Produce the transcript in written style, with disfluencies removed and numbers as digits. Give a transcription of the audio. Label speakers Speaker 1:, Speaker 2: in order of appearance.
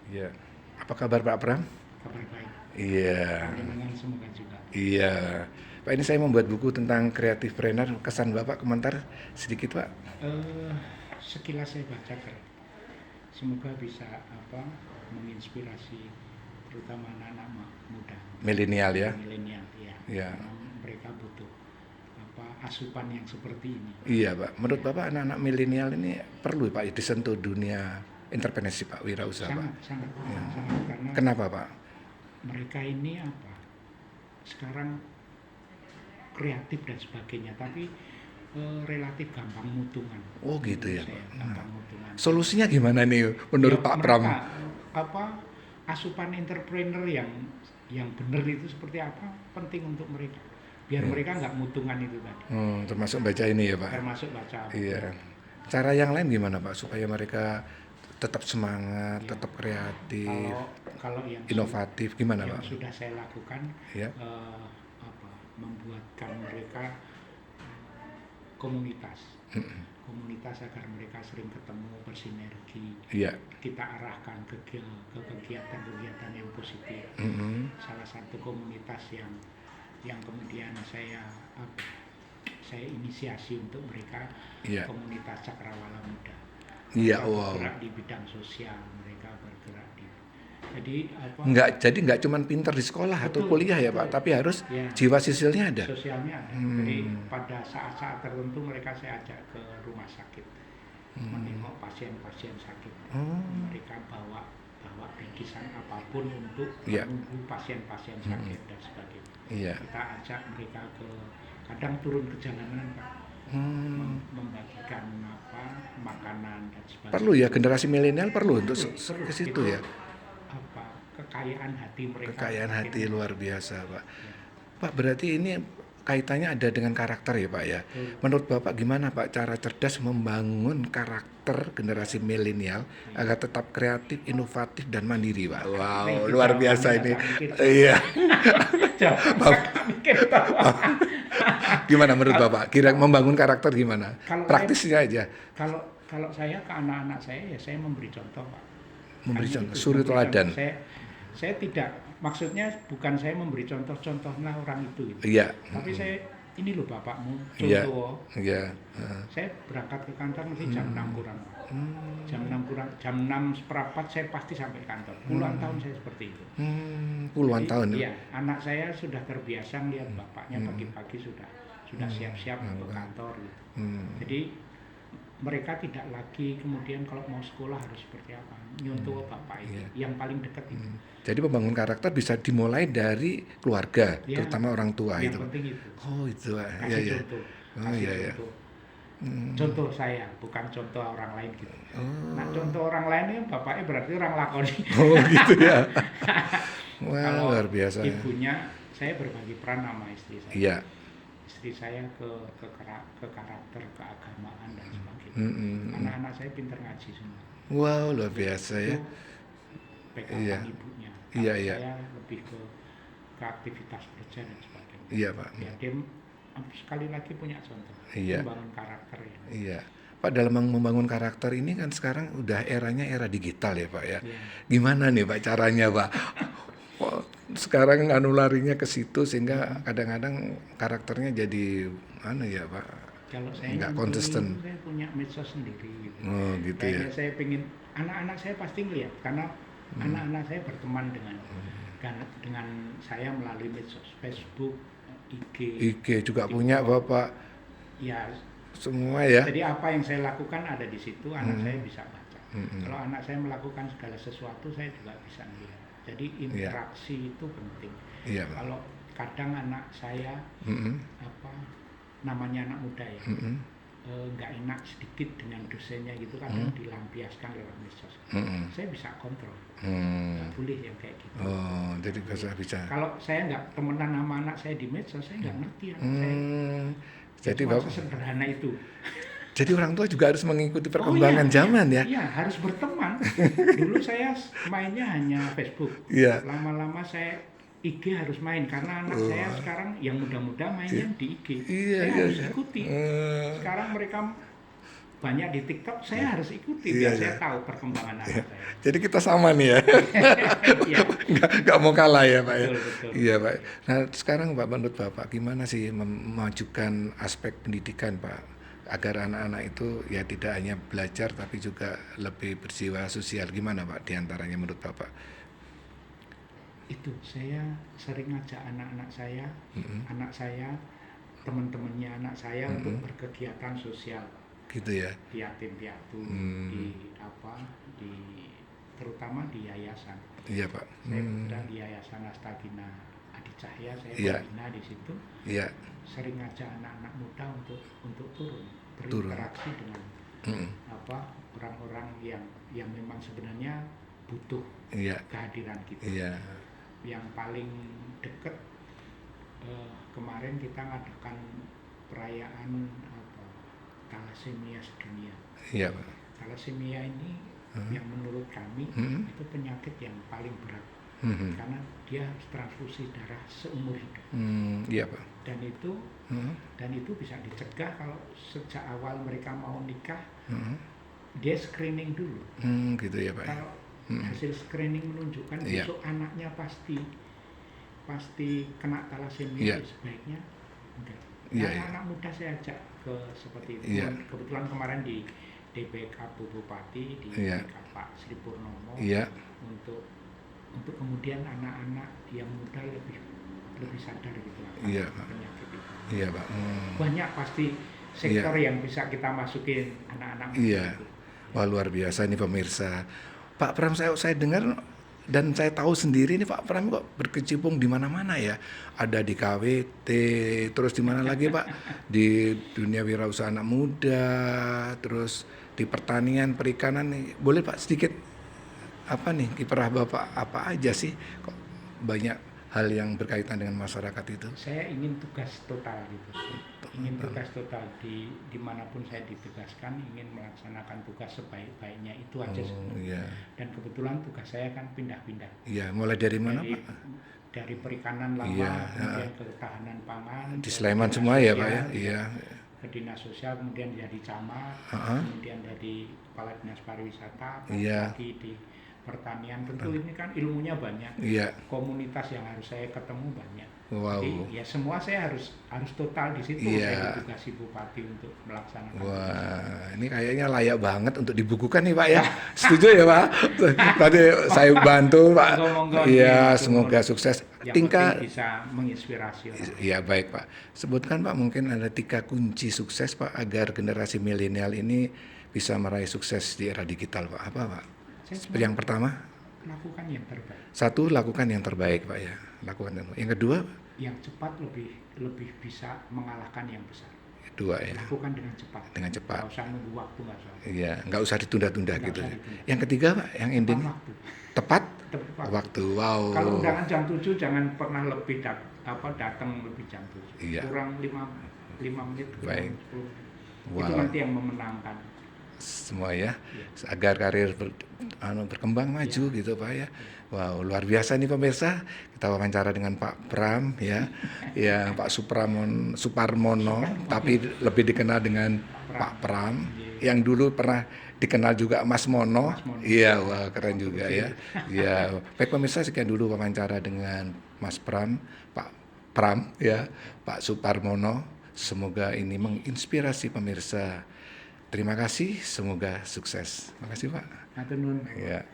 Speaker 1: Iya. Apa kabar Pak Pram?
Speaker 2: Kabar baik.
Speaker 1: Iya.
Speaker 2: Panjenengan semoga juga.
Speaker 1: Iya. Pak, ini saya membuat buku tentang creative trainer. Kesan Bapak komentar sedikit Pak.
Speaker 2: Eh, Sekilas saya baca kan, semoga bisa menginspirasi terutama anak-anak muda,
Speaker 1: Milenial ya.
Speaker 2: milenial ya.
Speaker 1: Iya.
Speaker 2: Karena mereka butuh asupan yang seperti ini.
Speaker 1: Iya Pak. Menurut Bapak anak-anak milenial ini perlu Pak disentuh dunia entrepreneurship Pak, wirausaha Pak.
Speaker 2: Sangat, sangat,
Speaker 1: Ya.
Speaker 2: sangat karena
Speaker 1: Kenapa Pak?
Speaker 2: mereka ini sekarang kreatif dan sebagainya, tapi relatif gampang mutungan.
Speaker 1: Oh gitu ya
Speaker 2: Menurut
Speaker 1: Pak.
Speaker 2: saya gampang mutungan.
Speaker 1: Solusinya gimana nih menurut
Speaker 2: Ya,
Speaker 1: Pak Pram?
Speaker 2: mereka asupan entrepreneur yang benar itu seperti apa penting untuk mereka, biar mereka nggak mutungan itu tadi,
Speaker 1: Termasuk baca ini ya Pak.
Speaker 2: termasuk baca buku.
Speaker 1: Iya. Cara yang lain gimana Pak supaya mereka tetap semangat,
Speaker 2: Iya.
Speaker 1: tetap kreatif,
Speaker 2: Kalau yang
Speaker 1: inovatif gimana
Speaker 2: yang
Speaker 1: Pak?
Speaker 2: sudah saya lakukan,
Speaker 1: Ya.
Speaker 2: membuatkan mereka komunitas agar mereka sering ketemu, bersinergi,
Speaker 1: Iya.
Speaker 2: kita arahkan ke kegiatan-kegiatan yang positif. Salah satu komunitas yang kemudian saya inisiasi untuk mereka,
Speaker 1: Iya.
Speaker 2: komunitas Cakrawala Muda.
Speaker 1: Iya,
Speaker 2: Mereka
Speaker 1: wow.
Speaker 2: bergerak di bidang sosial, mereka bergerak
Speaker 1: Jadi nggak cuman pinter di sekolah atau
Speaker 2: Betul,
Speaker 1: kuliah ya Pak,
Speaker 2: betul.
Speaker 1: tapi harus
Speaker 2: Ya.
Speaker 1: jiwa sosialnya ada.
Speaker 2: sosialnya ada. Jadi pada saat-saat tertentu mereka saya ajak ke rumah sakit, menengok pasien-pasien sakit. Mereka bawa bingkisan apapun untuk
Speaker 1: Iya.
Speaker 2: menunggu pasien-pasien sakit dan sebagainya.
Speaker 1: Iya.
Speaker 2: Kita ajak mereka kadang turun ke jalanan Pak, membagikan makanan dan sebagainya.
Speaker 1: Perlu ya generasi milenial perlu untuk
Speaker 2: Perlu.
Speaker 1: ke situ
Speaker 2: Itu
Speaker 1: ya.
Speaker 2: kekayaan hati mereka.
Speaker 1: Kekayaan hati
Speaker 2: Makin-
Speaker 1: luar biasa Pak.
Speaker 2: Ya.
Speaker 1: Pak berarti ini kaitannya ada dengan karakter ya Pak ya. Menurut Bapak gimana Pak cara cerdas membangun karakter generasi milenial agar tetap kreatif, inovatif dan mandiri Pak? Wow,
Speaker 2: Itu
Speaker 1: luar
Speaker 2: jawabannya
Speaker 1: biasa ini.
Speaker 2: agak mikir.
Speaker 1: Iya.
Speaker 2: Jangan mikir Pak.
Speaker 1: Gimana menurut Bapak? Kira membangun karakter gimana?
Speaker 2: Kalau
Speaker 1: Praktisnya aja.
Speaker 2: Kalau saya ke anak-anak saya ya saya memberi contoh Pak.
Speaker 1: Memberi
Speaker 2: Hanya
Speaker 1: contoh,
Speaker 2: itu,
Speaker 1: suri
Speaker 2: memberi
Speaker 1: teladan.
Speaker 2: contoh. Saya tidak, maksudnya bukan saya memberi contoh-contohlah orang itu gitu.
Speaker 1: Iya.
Speaker 2: Tapi saya ini loh bapakmu,
Speaker 1: Iya.
Speaker 2: contoh.
Speaker 1: Iya.
Speaker 2: Saya berangkat ke kantor mesti jam 6 kurang. Jam 6 seperempat saya pasti sampai kantor. Puluhan tahun saya seperti itu.
Speaker 1: Puluhan
Speaker 2: Jadi,
Speaker 1: tahun.
Speaker 2: Iya, anak saya sudah terbiasa melihat bapaknya pagi-pagi sudah siap-siap untuk kantor gitu. Jadi mereka tidak lagi kemudian kalau mau sekolah harus seperti apa, nyontoh bapak itu, yang paling dekat itu.
Speaker 1: Jadi membangun karakter bisa dimulai dari keluarga,
Speaker 2: Ya,
Speaker 1: terutama orang tua
Speaker 2: yang
Speaker 1: itu.
Speaker 2: penting itu.
Speaker 1: Oh itu, Pak. Iya
Speaker 2: Kasih
Speaker 1: ya.
Speaker 2: contoh,
Speaker 1: Oh
Speaker 2: kasih
Speaker 1: iya ya.
Speaker 2: contoh. Contoh saya, bukan contoh orang lain gitu. Nah contoh orang lain ini bapaknya berarti orang lakoni.
Speaker 1: Oh gitu ya. Wah
Speaker 2: Kalau
Speaker 1: luar biasa.
Speaker 2: ibunya, saya berbagi peran sama istri saya.
Speaker 1: Iya.
Speaker 2: Istri saya ke karakter, keagamaan dan sebagainya. Anak-anak saya pintar ngaji semua.
Speaker 1: Wow luar biasa ya.
Speaker 2: Itu pegangan
Speaker 1: Iya.
Speaker 2: ibunya.
Speaker 1: Iya,
Speaker 2: Kalau
Speaker 1: iya.
Speaker 2: saya lebih ke aktivitas kerja dan sebagainya.
Speaker 1: Iya Pak.
Speaker 2: Ya, dia sekali lagi punya contoh.
Speaker 1: Iya.
Speaker 2: Membangun karakter ya.
Speaker 1: Iya. Pak dalam membangun karakter ini kan sekarang udah eranya era digital ya Pak ya.
Speaker 2: Iya.
Speaker 1: Gimana nih Pak caranya Pak? Kok sekarang larinya ke situ sehingga kadang-kadang karakternya jadi ya Pak?
Speaker 2: Kalau saya
Speaker 1: Nggak
Speaker 2: nyantui
Speaker 1: konsisten.
Speaker 2: itu, saya punya medsos sendiri gitu.
Speaker 1: Oh gitu ya.
Speaker 2: Kayaknya saya pengen anak-anak saya pasti ngeliat karena anak-anak saya berteman dengan saya melalui medsos Facebook, IG.
Speaker 1: IG juga punya Bapak
Speaker 2: Ya,
Speaker 1: semua ya.
Speaker 2: jadi apa yang saya lakukan ada di situ, anak saya bisa baca. Kalau anak saya melakukan segala sesuatu, saya juga bisa melihat. Jadi interaksi itu penting.
Speaker 1: Iya Pak.
Speaker 2: Kalau kadang anak saya namanya anak muda ya, nggak enak sedikit dengan dosennya gitu, kadang dilampiaskan lewat medsos. Saya bisa kontrol, nggak boleh yang kayak gitu.
Speaker 1: Oh jadi bisa.
Speaker 2: Kalau saya nggak temenan sama anak saya di medsos, saya nggak ngerti anak saya.
Speaker 1: Jadi
Speaker 2: Cuma
Speaker 1: Bapak,
Speaker 2: sesederhana itu.
Speaker 1: jadi orang tua juga harus mengikuti perkembangan zaman ya.
Speaker 2: Iya, harus berteman. Dulu saya mainnya hanya Facebook.
Speaker 1: Iya.
Speaker 2: Lama-lama saya IG harus main karena anak saya sekarang yang muda-muda mainnya di IG.
Speaker 1: Iya,
Speaker 2: Saya
Speaker 1: iya,
Speaker 2: harus
Speaker 1: iya.
Speaker 2: ikuti. Sekarang mereka banyak di TikTok, saya harus ikuti
Speaker 1: Iya,
Speaker 2: biar
Speaker 1: iya.
Speaker 2: saya tahu perkembangan anak saya.
Speaker 1: Jadi kita sama nih ya,
Speaker 2: Iya,
Speaker 1: nggak mau kalah ya Pak ya.
Speaker 2: betul betul.
Speaker 1: Iya Pak. Nah sekarang Pak, menurut Bapak gimana sih memajukan aspek pendidikan Pak, agar anak-anak itu ya tidak hanya belajar tapi juga lebih berjiwa sosial, gimana Pak diantaranya menurut Bapak?
Speaker 2: Itu saya sering ngajak anak saya, teman-temannya anak saya untuk berkegiatan sosial
Speaker 1: Gitu ya.
Speaker 2: di yatim piatu, di apa, di terutama di yayasan.
Speaker 1: Iya Pak.
Speaker 2: Saya kebetulan di Yayasan Astagina Adi Cahya, saya
Speaker 1: Iya.
Speaker 2: pembina di situ.
Speaker 1: Iya.
Speaker 2: Sering ngajak anak-anak muda untuk turun,
Speaker 1: Turun.
Speaker 2: berinteraksi dengan apa orang-orang yang memang sebenarnya butuh
Speaker 1: Iya.
Speaker 2: kehadiran kita.
Speaker 1: Iya.
Speaker 2: Yang paling dekat kemarin kita ngadakan perayaan apa, thalassemia sedunia.
Speaker 1: Iya Pak.
Speaker 2: Thalassemia ini yang menurut kami itu penyakit yang paling berat karena dia harus transfusi darah seumur hidup.
Speaker 1: Iya Pak.
Speaker 2: Dan itu bisa dicegah kalau sejak awal mereka mau nikah, dia screening dulu.
Speaker 1: Gitu ya Pak.
Speaker 2: Kalau hasil screening menunjukkan
Speaker 1: Iya.
Speaker 2: besok anaknya pasti kena thalassemia,
Speaker 1: Iya.
Speaker 2: sebaiknya enggak.
Speaker 1: Iya, iya.
Speaker 2: Anak muda saya ajak ke seperti itu.
Speaker 1: Iya.
Speaker 2: Kebetulan kemarin di DPK Bu Bupati, di
Speaker 1: Iya.
Speaker 2: DPK Pak Sri Purnomo,
Speaker 1: Iya.
Speaker 2: untuk kemudian anak-anak yang muda lebih sadar gitu akan
Speaker 1: Iya, Pak.
Speaker 2: penyakit itu.
Speaker 1: Iya Pak.
Speaker 2: Banyak pasti sektor yang bisa kita masukin anak-anak muda
Speaker 1: Iya.
Speaker 2: itu.
Speaker 1: Wah luar biasa ini pemirsa. Pak Pram, saya dengar dan saya tahu sendiri nih Pak Pram kok berkecimpung di mana-mana ya. Ada di KWT, terus di mana lagi Pak? Di dunia wirausaha anak muda, terus di pertanian, perikanan nih. Boleh Pak sedikit apa nih kiprah Bapak apa aja sih? Kok banyak hal yang berkaitan dengan masyarakat itu?
Speaker 2: Saya ingin tugas total gitu. Ingin tugas total dimanapun saya ditugaskan, ingin melaksanakan tugas sebaik-baiknya itu aja.
Speaker 1: Iya.
Speaker 2: Dan kebetulan tugas saya kan pindah-pindah.
Speaker 1: Iya, mulai dari mana
Speaker 2: Dari,
Speaker 1: Pak?
Speaker 2: dari perikanan lama,
Speaker 1: Iya,
Speaker 2: kemudian ke ketahanan pangan,
Speaker 1: Di
Speaker 2: ke
Speaker 1: Sleman
Speaker 2: dinas
Speaker 1: semua ya Pak
Speaker 2: sosial,
Speaker 1: ya? Iya.
Speaker 2: ke dinas sosial, kemudian jadi camat, kemudian jadi kepala dinas pariwisata,
Speaker 1: Iya.
Speaker 2: lagi di pertanian. Tentu ini kan ilmunya banyak,
Speaker 1: Iya.
Speaker 2: komunitas yang harus saya ketemu banyak.
Speaker 1: Wow.
Speaker 2: Jadi ya semua saya harus total di situ.
Speaker 1: Iya.
Speaker 2: Saya ditugasi bupati untuk melaksanakan.
Speaker 1: Wah, ini kayaknya layak banget untuk dibukukan nih Pak ya. Setuju ya Pak? Tadi saya bantu Pak.
Speaker 2: Monggo-monggo.
Speaker 1: Iya,
Speaker 2: Itu
Speaker 1: semoga sukses.
Speaker 2: yang
Speaker 1: Tingkat.
Speaker 2: penting bisa menginspirasi orang.
Speaker 1: Iya baik Pak. Sebutkan Pak mungkin ada 3 kunci sukses Pak agar generasi milenial ini bisa meraih sukses di era digital Pak. Apa Pak?
Speaker 2: Saya
Speaker 1: Yang pertama,
Speaker 2: lakukan yang terbaik.
Speaker 1: 1 lakukan yang terbaik Pak ya. Lakukan yang terbaik. Yang kedua,
Speaker 2: Yang cepat lebih bisa mengalahkan yang besar.
Speaker 1: 2 ya.
Speaker 2: Lakukan dengan cepat.
Speaker 1: Dengan cepat.
Speaker 2: Nggak usah nunggu waktu, nggak usah.
Speaker 1: Iya, nggak usah ditunda-tunda
Speaker 2: Nggak
Speaker 1: gitu.
Speaker 2: usah ditunda.
Speaker 1: Yang ketiga Pak, yang ending
Speaker 2: Tepat waktu.
Speaker 1: tepat
Speaker 2: Tepat
Speaker 1: waktu. Wow.
Speaker 2: Kalau undangan jam 7 jangan pernah lebih datang lebih jam 7.
Speaker 1: Iya.
Speaker 2: Kurang 5 menit, kurang
Speaker 1: Baik.
Speaker 2: 10 menit. Itu
Speaker 1: Wow.
Speaker 2: nanti yang memenangkan.
Speaker 1: Semua ya, agar karir berkembang maju gitu Pak ya. Wow, luar biasa nih pemirsa. Kita wawancara dengan Pak Pram ya, ya Pak Suparmono, tapi lebih dikenal dengan Pak Pram. Yang dulu pernah dikenal juga Mas Mono. Iya, wah keren juga ya. Ya, baik pemirsa, sekian dulu wawancara dengan Mas Pram, Pak Pram ya, Pak Suparmono. Semoga ini menginspirasi pemirsa. Terima kasih, semoga sukses. Terima kasih Pak.
Speaker 2: Matur nuwun.
Speaker 1: Ya.